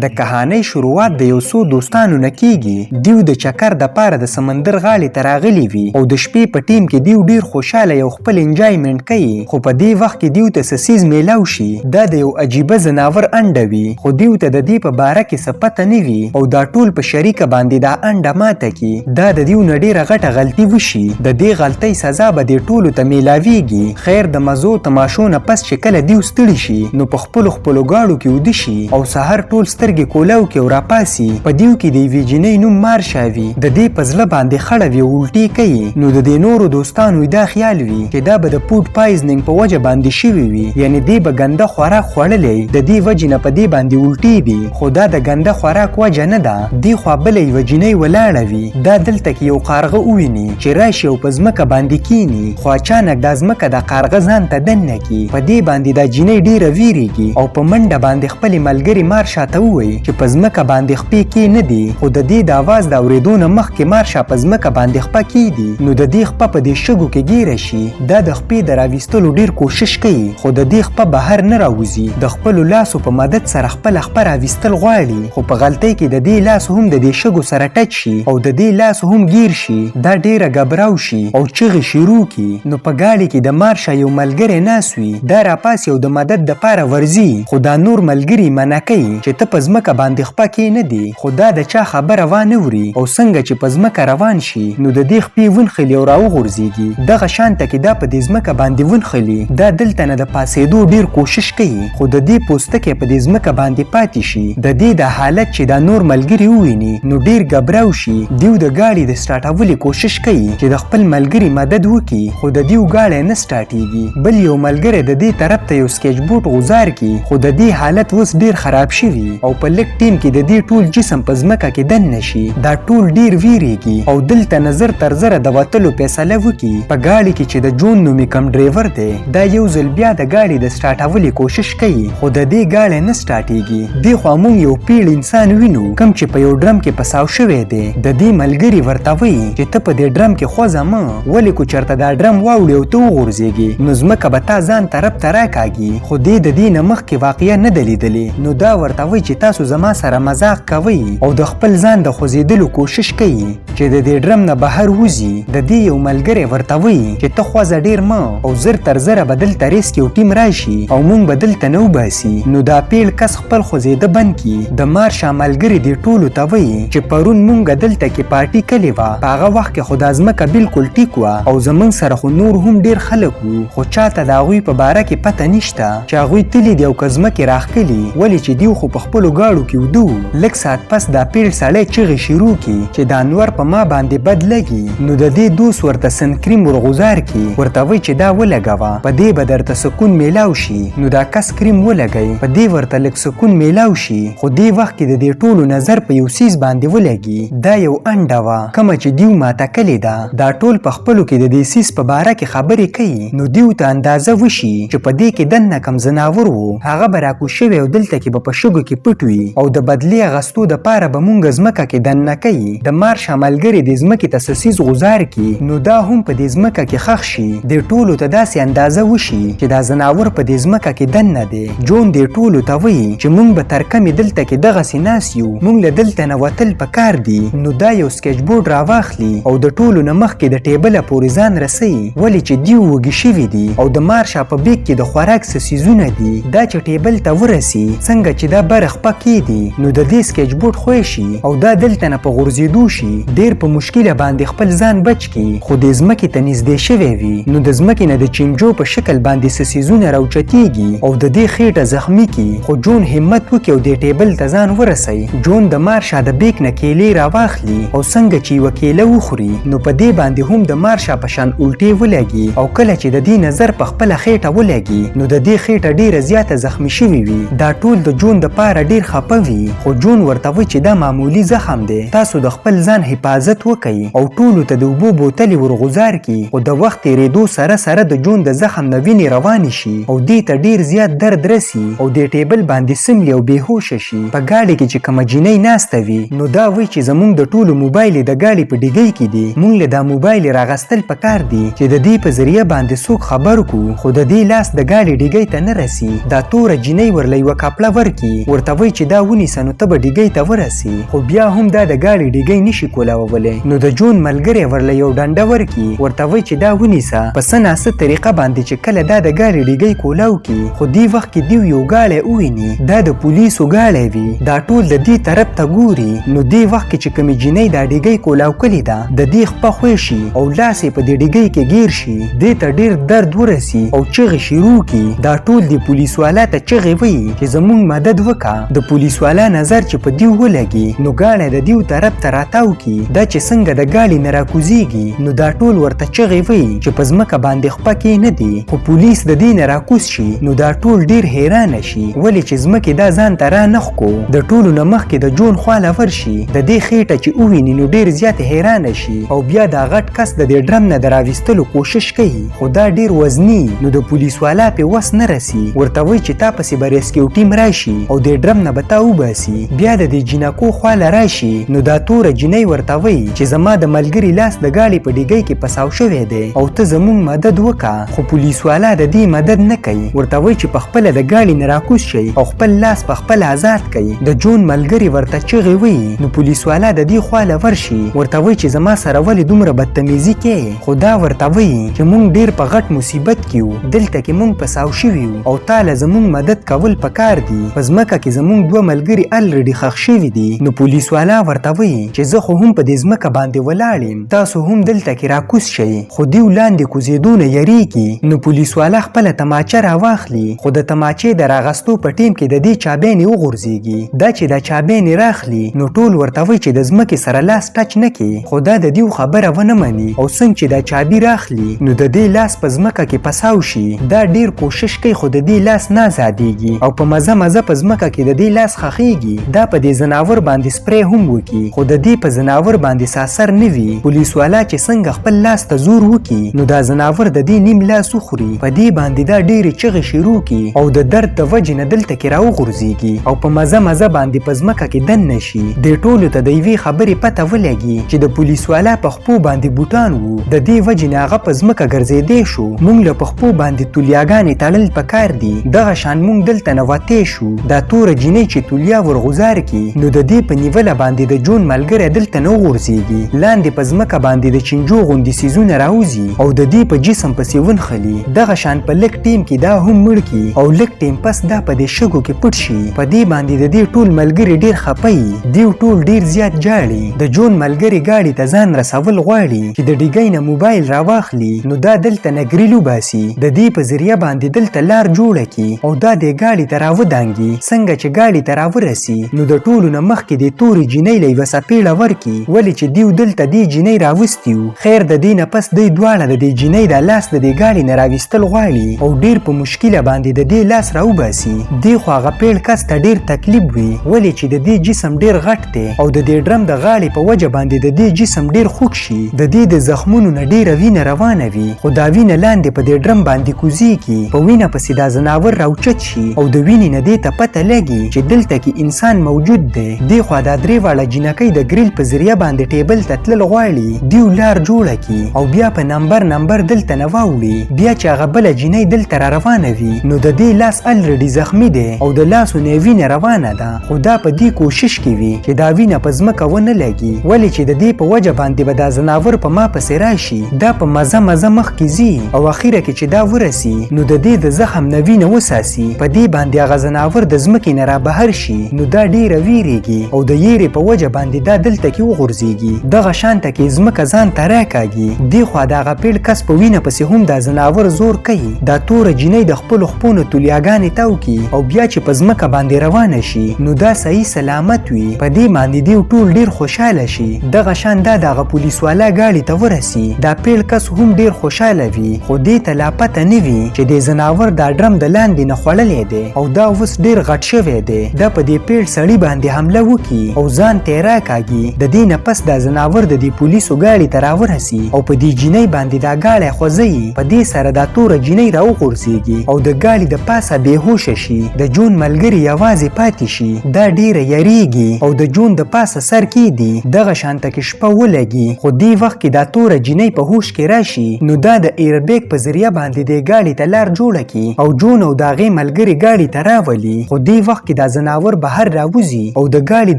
د کهانۍ شروعات د یو څو دوستانو نه کیږي. دیو د چکر د پاره د سمندر غاړې ته راغلي وي او د شپې په ټیم کې دیو ډیر خوشاله یو خپل انجایمنټ کوي، خو په دې وخت کې دیو ته سسیز میلاو شي. دا د یو عجیبه زناور انډه وي، خو دیو ته د دې په باره کې څه پته نه وي او دا ټول په شریکه باندې دا انډه ماته کی. دا د دیو نه ډیره غټه غلطي وشي. د دې غلطۍ سزا به دې ټولو ته میلاویږي. خیر د مزو تماشو نه پس چې کله دیو ستړي شي نو په خپلو غاړو کې وده شي او سحر ټول سترګې کولاو کې او راپاسي. په دیو کې د یوې جینۍ نوم مارشا وي. د دې په زړه باندې خړه وي او الټې کوي. نو د دې نورو دوستانو دا خیال وي چې دا به د فوډ پایزنینګ په وجه باندې شوي وي، یعنې دې به ګنده خوراک خوړلی، د دې وجې نه په دې باندې الټې دي. خو دا د ګنده خوراک وجه نه ده. دې خوا بله یوه جینۍ ولاړه وي. دا دلته کې یو قارغه وویني چې راشي او په ځمکه باندې کیني، خو اچانک دا ځمکه د قارغه ځان ته دننه کي. په دې باندې دا جینۍ ډیره ویریږي او په منډه باندې خپلې ملګري مارشا ته ووایي چې په ځمکه باندې خپې کې نه دي. خو د دې د اواز د اورېدو نه مخکې مارشا په ځمکه باندې خپه کیږي. نو د دې خپه په دې شګو کې ګیره شي. دا د خپې د راویستلو ډیر کوشش کوي، خو د دې خپه بهر نه راوځي. د خپلو لاسو په مدد سره خپله خپه راویستل غواړي، خو په غلطۍ کې د دې لاس هم د دې شګو سره ټچ شي او د دې لاس هم ګیر شي. دا ډیره ګبراو شي او چغې شروع کی. نو په ګاډي کې د مارشا یو ملګری ناست وي. دا راپاسي او د مدد دپاره ورځي، خو دا نور ملګري منع کوي چې ته په ځمکه باندې خپه کې نه دي. خو دا د چا خبره وانه وري او څنګه چې په ځمکه روان شي نو د دې خپې ونښلي او راوغورځېږي. دغه شانته کې دا په دې ځمکه باندې ونښلي. دا دلته نه د پاسېدو ډیر کوشش کوي، خو د دې پوستکی په دې ځمکه باندې پاتې شي. د دې د حالت چې دا نور ملګري وویني نو ډیر ګبراو شي. دیو د ګاډي د سټارټولو کوشش کوي چې د خپل ملګري مدد وکړي، خو د دیو ګاډی نه سټارټېږي. بل یو ملګری د دې طرف ته یو سکیچ بوټ غوځار کړي، خو د دې حالت اوس ډیر خراب شوي او په لږ ټیم کې د دې ټول جسم په ځمکه کې دننه شي. دا ټول ډیر ویریږي او دلته نظر تر زره د وتلو فیصله وکړي. په ګاډي کې چې د جون نومې کم ډریور دی، دا یو ځل بیا د ګاډي د سټارټولو کوشش کوي، خو د دې ګاډی نه سټارټېږي. دې خوا موږ یو پیړ انسان وینو کوم چې په یو ډرم کې پساو شوی دی. د دې ملګري ورته وایي چې ته په دې ډرم کې خوځه مه، ولې کو چېرته دا ډرم واوړي او ته وغورځېږي نو ځمکه به تا ځان طرف ته راکاږي. خو دې د دې نه مخکې واقعه نه ده لیدلې. نو دا ورته وایي چې تاسو زما سره مذاق کوئ او د خپل ځان د خوځېدلو کوشش کوي چې د دې ډرم نه بهر وځي. د دې یو ملګری ورته وایي چې ته خوځه ډیر مه او زر تر زره به دلته ریسکیو ټیم راشي او موږ به دلته نه وباسي. نو دا پیړ کس خپل خوځېده بند کړي. د مارشا ملګري دې ټولو ته وایي چې پرون موږ دلته کې پارټي کړې وه، په هغه وخت کې خو دا ځمکه بالکل ټیک وه او زموږ سره خو نور هم ډیر خلک وو، خو چاته د هغوی په باره کې پته نشته چې هغوی تلي دي او که ځمکې راښکلي، ولې چې دیو خو په خپلو ګاډو کې وده وو. لږ ساعت پس دا پیړ سړی چغې شروع کړي چې دا انور په ما باندې بد لګي. نو د دې دوست ورته سنکریم ورغوځار کړي، ورته وایي چې دا ولګوه، په دې به درته سکون میلاو شي. نو دا کس کریم ولګوي، په دې ورته لږ سکون میلاو شي. خو دې وخت کې د دې ټولو نظر په یو څیز باندې ولګي. دا یو انډه وه کومه چې دیو ماته کړې ده. دا ټول په خپلو کې د دې څیز په باره کې خبرې کوي. نو دیو ته اندازه وشي چې په دې کې دننه کم ځناور وو، هغه به راکوز شوی او دلته کې به په شګو کې پټ وي او د بدلې اغستو دپاره به مونږ ځمکه کې دننه کوي. د مارشا ملګري دې ځمکې ته سسیز غوځار کړي نو دا هم په دې ځمکه کې ښخ شي. دې ټولو ته داسې اندازه وشي چې دا ځناور په دې ځمکه کې دننه دی. جون دې ټولو ته وایي چې مونږ به تر کمې دلته کې دغسې ناست یو، مونږ له دلته نه وتل پکار دي. نو دا یو سکیچ بورډ راواخلي او د ټولو نه مخکې د ټیبله پورې ځان رسوي، ولې چې دیو وږي شوي دي او د مارشا په بیګ کې د خوراک څه څیزونه دي. دا چې ټیبل ته ورسي څنګه چې دا بره خپه کېدي نو د دې سکیچ بورډ خوی شي او دا دلته نه په غورځېدو شي. ډېر په مشکله باندې خپل ځان بچ کړي، خو د ځمکې ته نږدې شوی وي. نو د ځمکې نه د چینجو په شکل باندې څه څیزونه راوچتېږي او د دې خېټه زخمي کړي. خو جون همت وکړي او دې ټیبل ته ځان ورسوي. جون د مارشا د بیک نه کیلې راواخلي او څنګه چې یوه کیله وخوري نو په دې باندې هم د مارشا په شان الټې ولګي. او کله چې د دې نظر په خپله خېټه ولګي نو د دې خېټه ډیره زیاته زخمي شوې وي. دا ټول د جون د پاره ډیر خپه وي، خو جون ورته وایي چې دا معمولی زخم دی، تاسو د خپل ځان حفاظت وکړئ او ټولو ته د اوبو بوتلې ورغوځار کړي. خو د وخت تېرېدو سره سره د جون د زخم نه وینې روانې شي او دې ته ډیر زیات درد رسي او د ټیبل باندې سملي او بېهوشه شي. په ګاډي کې چې کومه جینۍ ناسته وي نو دا وایي چې زموږ د ټولو موبایل د ګاډي په ډیګۍ کې دي، موږ له دا موبایل راغستل پکار دي چې د دې په ذریعه باندې څوک خبر کړو، خو د دې لاس د ګاډي ډیګۍ ته نه رسي. دا توره جینۍ ورله یوه کاپله ورکړي، ورته وایي وایي چې دا ونیسه نو ته به ډیګۍ ته ورسي، خو بیا هم دا د ګاډي ډیګۍ نشي کولاولی. نو د جون ملګری ورله یو ډنډه ورکي، ورته وایي چې دا ونیسه په څه ناسه طریقه باندې چې کله دا د ګاډي ډیګۍ کولاو کی. خو دې وخت کې دیو یو ګاډی وویني، دا د پولیسو ګاډی وي. دا ټول د دې طرف ته ګوري. نو دې وخت کې چې کومې جینۍ دا ډیګۍ کولاو کړې ده د دې خپه خوی شي او لاس یې په دې ډیګۍ کې ګیر شي. دې ته ډیر درد ورسي او چغې شروع کی. دا ټول د پولیس والا ته چغې وایي چې زمونږ مدد وکړه. د پولیس والا نظر چې په دیو ولګي نو ګاډی د دیو طرف ته راتاو کی. دا چې څنګه د ګاډي نه راکوزیږي نو دا ټول ورته چغې وایي چې په ځمکه باندې خپه کې نه دي. خو پولیس د دې نه راکوز شي نو دا ټول ډیر حیرانه شي ولې چې ځمکې دا ځان ته رانغکو. د ټولو نه مخکې د جون خواله ورشي، د دې خېټه چې وویني نو ډیر زیات حیرانه شي او بیا دا غټ کس د دې ډرم نه د راویستلو کوشش کوي، خو دا ډیر وزني. نو د پولیس والا پې وس نه رسي، ورته وایي چې تا پسې به ریسکیو ټیم راشي او د ډرم نه به تا وباسي. بیا د دې جینکو خواله راشي نو دا توره جینۍ ورته وایي چې زما د ملګري لاس د ګاډي په ډیګۍ کې پساو شوی دی او ته زمونږ مدد وکړه. خو پولیس والا د دې مدد نه کوي، ورته وایي چې په خپله د ګاډي نه راکوز شي او خپل لاس په خپل آزاد کوي. د جون ملګري ورته چغې وایي. نو پولیس والا د دې خواله ورشي، ورته وایي چې زما سره ولې دومره بدتمیزي کوې. خو دا ورته وایي چې مونږ ډیر په غټ مصیبت کې یو، دلته کې مونږ پساو شوي یو او تا له زمونږ مدد کول پکار دي. په ځمکه کې زمونږ دوه ملګري الریډي ښخ شوي دي. نو پولیس والا ورته وایي چې زه خو هم په دې ځمکه باندې ولاړ یم، تاسو هم دلته کې راکوز شئ. خو دیو لاندې کوزېدو نه یریږي. نو پولیس والا خپله تماچه راواخلي، خو د تماچې د راغستو په ټیم کې د دې چابیانې وغورځېږي. دا چې دا چابیانې راخلي نو ټول ورته وایي چې د ځمکې سره لاس ټچ نه کړي. خو دا د دیو خبره ونه مني او څنګه چې دا چابي راخلي نو د دې لاس په ځمکه کې پساو شي. دا ډیر کوشش کوي خو د دې لاس نه آزادېږي او په مزه مزه په ځمکه کې د دې لاس خښېږي. دا په دې ځناور باندې سپری هم وکړي خو د دې په ځناور باندې اثر نه وي. پولیس والا چې څنګه خپل لاس ته زور وکړي نو دا ځناور د دې نیم لاس وخوري. په دې باندې دا ډېرې چغې شروع کړي او د درد د وجې نه دلته کې راوغورځېږي او په مزه مزه باندې په ځمکه کې دننه شي. دې ټولو ته د یوې خبرې پته ولګي چې د پولیس والا په خپو باندې بوټان وو، د دې وجې نه هغه په ځمکه ګرځېدی شو. مونږ له په خپو باندې تولیاګانې تړل پکار دي، دغه شان مونږ دلته نه وتی شو. دا توره جینۍ چې تولیا ورغوزار کړي نو د دې په نیوله باندې د جون ملګری دلته نه وغورځېږي. لاندې په ځمکه باندې د چینجو غوندې څیزونه راوځي او د دې په جسم پسې ونښلي. دغه شان په لږ ټیم کې دا هم مړ کړي او لږ ټیم پس دا په دې شګو کې پټ شي. په دې باندې د دې ټول ملګري ډېر خفه یي، دیو ټول ډېر زیات جاړي. د جون ملګري ګاډي ته ځان رسول غواړي چې د ډیګۍ نه موبایل راواخلي نو دا دلته نه ګریل وباسي، د دې په ذریعه باندې دلته لار جوړه کړي او دا د ګاډي ته راودانګي. څنګه چې ګاډي ته راورسي نو د ټولو نه مخکې د تورې جینۍ له یوه څپېړه ورکړي ولې چې دیو دلته دې جینۍ راوستي وو. خیر د دې نه پس دوی دواړه د دې جینۍ د لاس د دې ګاډي نه راویستل غواړي او ډېر په مشکله باندې د دې لاس راوباسي. دې خو هغه پیړ کس ته ډېر تکلیف وي ولې چې د دې جسم ډېر غټ دی او د دې ډرم د غاړې په وجه باندې د دې جسم ډېر خوږ شي. د دې د زخمونو نه ډېره وینه روانه وي خو دا وینه لاندې په دې ډرم باندې کوزیږي. په وینه پسې دا ځناور راوچت شي او د وینې نه دې ته پته لګي چې دلته کې انسان موجود دی. دې خوا دا درې واړه جینکۍ د ګریل په ذریعه باندې ټیبل ته تلل غواړي. دیو لار جوړه کړي او بیا په نمبر دلته نه واوړي. بیا چې هغه بله جینۍ دلته را روانه وي نو د دې لاس الریډي زخمي دی او د لاسو نه وینه روانه ده خو دا په دې کوشش کې وي چې دا وینه په ځمکه ونه لګي ولې چې د دې په وجه باندې به دا ځناور په ما پسې راشي. دا په مزه مخکې ځي او اخیره کې چې دا ورسي نو د دې د زخم نه وینه وساسي. په دې باندې هغه ځناور د ځمکې نه را بهر شي نو دا ډېره ویریږي او د یېرې په وجه باندې دا دلته کې وغورځېږي. دغه شانته کې ځمکه ځان ته راکاږي. دې خوا د هغه پیړ کس په وینه پسې هم دا ځناور زور کوي. دا توره جینۍ د خپلو خپو نه تولیاګانې تاو کړي او بیا چې په ځمکه باندې روانه شي نو دا صحیح سلامت وي. په دې باندې دیو ټول ډېر خوشحاله شي. دغه شان دا دغه پولیس والا ګاډي ته ورسي. دا پیړ کس هم ډېر خوشحاله وي خو دې ته لا پته نه وي چې د ځناور دا ډرم د لاندې نه خوړلی دی او دا اوس ډېر غټ شوی دی. دا په دې پیړ سړي باندې حمله وکړي او ځان ته یې راکاږي. د دې نه پس دا ځناور د دې پولیسو ګاډي ته راورسي او په دې جینۍ باندې دا ګاډی خوځوي. په دې سره دا توره جینۍ راوغورځېږي او د ګاډي د پاسه بېهوشه شي. د جون ملګري یوازې پاتې شي. دا ډېره یریږي او د جون د پاسه سر کېږدي. دغه شانته کې شپه ولګي خو دې وخت کې دا توره جینۍ په هوش کې راشي نو دا د ایربیګ په ذریعه باندې د ګاډي ته لار جوړه کړي او جون او د هغې ملګري ګاډي ته راولي. خو دې وخت کې دا زناور بهر راوځي او د ګاډي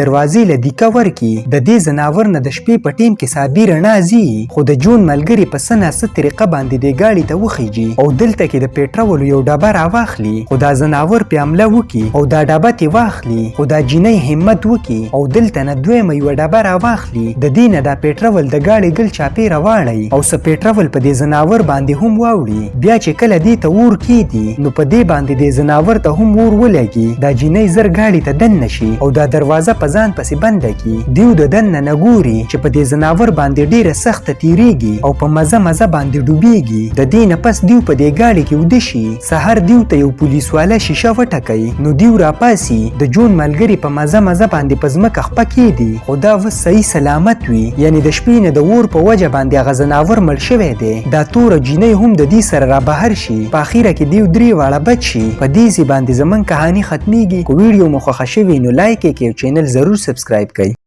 دروازې له دیکه ورکي. د دې زناور نه د شپې په ټیم کې صابي رڼا ځي، خو د جون ملګري په څه ناسه طریقه باندې دې ګاډي ته وخیږي او دلته کې د پېټرول یو ډبه راواخلي. خو دا زناور پې حمله وکړي او دا ډبه ترې واخلي، خو دا جینۍ همت وکړي او دلته نه دویمه یوه ډبه راواخلي. د دې نه دا پېټرول د ګاډي ګل چاپېره واړوي او څه پېټرول په دې زناور باندې هم واوړي. بیا چې کله دې ته اور کېږي نو په دې باندې دې زناور ته هم اور ولګي. دا جینۍ زر ګاډي ته دننه شي او دا دروازه په ځان پسې بنده کړي. دیو د دننه نه ګوري چې په دې زناور باندې ډېره سخته تیریږي او په مزه مزه باندې ډوبېږي. د دې نه پس دیو په دې ګاډي کې وده شي. سهار دیو ته یو پولیس والا شیشه وټکوي نو دیو راپاسي. د جون ملګري په مزه مزه باندې په ځمکه خپه کېدي، خو دا اوس صحیح سلامت وي. یعنې د شپې نه د اور په وجه باندې هغه زناور مړ شوی دی. دا توره جینۍ هم د دې سره را بهر شي. په اخیره کې دیو درې واړه بچ شي. په دې ځای باندې زموږ کهاني ختمیږي. که ویډیو مو خوښه شوې نو لایک یې کړئ او چینل ضرور سبسکرایب کړئ.